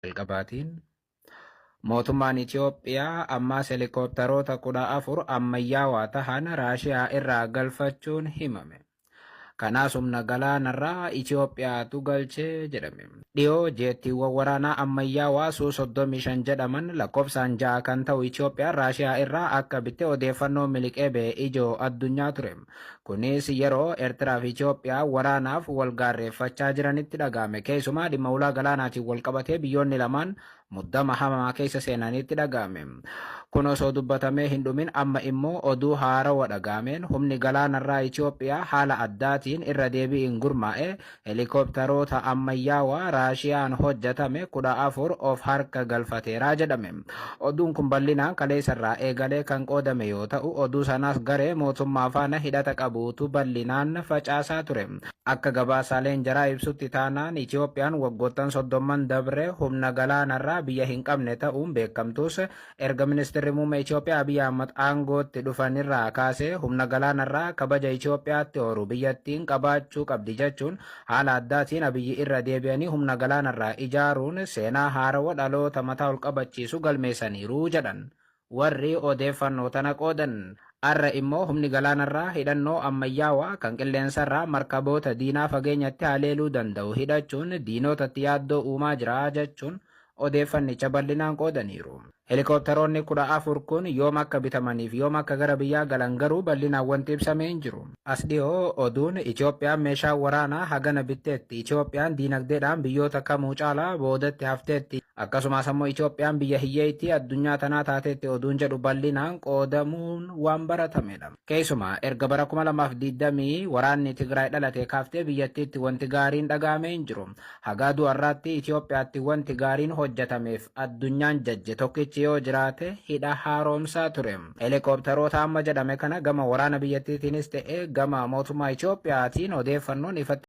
jalqabaatiin mootummaan Itoophiyaa ammaas helikoophitaroota 14 ammayyaawaa tahan Raashiyaa irraa galfachuun himame. Kanaas humna galaanarraa Itoophiyaatu galchee jedhame. Dhiyoo jeettiiwwan waraanaa ammayyaawaa Su-35 jedhaman lakkoofsaan 6 kan ta'u Itoophiyaan Raashiyaa irraa akka bitte odeeffannoo miliqee ba'e ijoo addunyaa ture. Kunis yeroo Eertiraa fi Itoophiyaa waraanaaf wal gaarreeffachaa jiranitti dhaga'ame. Keessumaa dhimma ulaa galaanaatiin wal qabatee biyyoonni lamaan muddama hamaa keessa seenanitti dhaga'ame. Kun osoo dubbatamee hin dhumin amma immoo oduu haarawaa dhaga'ameen humni galaanarraa Itoophiyaa haala addaatiin irra deebi'iin gurmaa'e helikoophitaroota ammayyaawaa Raashiyaan hojjetame 14 of harka galfateeraa jedhame. Oduun kun bal'inaan kaleessarraa eegalee kan qoodame yoo ta'u, oduu sanaas garee mootummaa faana hidhata qabuutu bal'inaan facaasaa ture. Akka gabaasaaleen jaraa ibsutti taanaan Itoophiyaan waggoottan 30 dabre humna galaanarraa biyya hin qabne ta'uun beekamtus erga ministeerri muummee Itoophiyaa Abiy Ahmad aangootti dhufanirraa kaasee humna galaanarraa kabaja Itoophiyaatti ooru biyyattiin qabaachuu qabdi jechuun haala addaatiin Abiyyi irra deebi'anii humna galaanarraa ijaaruun seenaa haarawaa dhaloota mataa ol qabachiisu galmeessaniiru jedhan warri odeeffannoo tana qoodan. Arra immoo humni galaanarraa hidhannoo ammayyaawaa kan qilleensarraa markaboota diinaa fageenyatti haleeluu danda'u hidhachuun diinotatti yaaddoo uumaa jira jechuun odeeffannicha bal'inaan qoodaniiru. Helikoophitaroonni 14 kun yoom akka bitamaniif yoom akka gara biyyaa galan garuu bal'inaan wanti ibsamee hin jiru. As dhiyoo oduun Itoophiyaan meeshaa waraanaa hagana bitteetti, Itoophiyaan diinagdeedhaan biyyoota kamuu caalaa boodatti hafteetti, akkasumas ammoo Itoophiyaan biyya hiyyeettii addunyaa tanaa taateetti oduun jedhu bal'inaan qoodamuun waan baratamedha. Keessumaa erga bara 2020 waraanni Tigraay dhalatee kaaftee biyyattiitti wanti gaariin dhaga'amee hin jiru. Hagaa du'arraatti Itoophiyaatti wanti gaariin hojjetameef addunyaan jajje tokkichi yoo jiraate hidha haaromsaa ture. Helikoophitaroota amma jedhame kana gama waraana biyyattiitiinis ta'e gama mootummaa Itoophiyaatiin odeeffannoon ifatti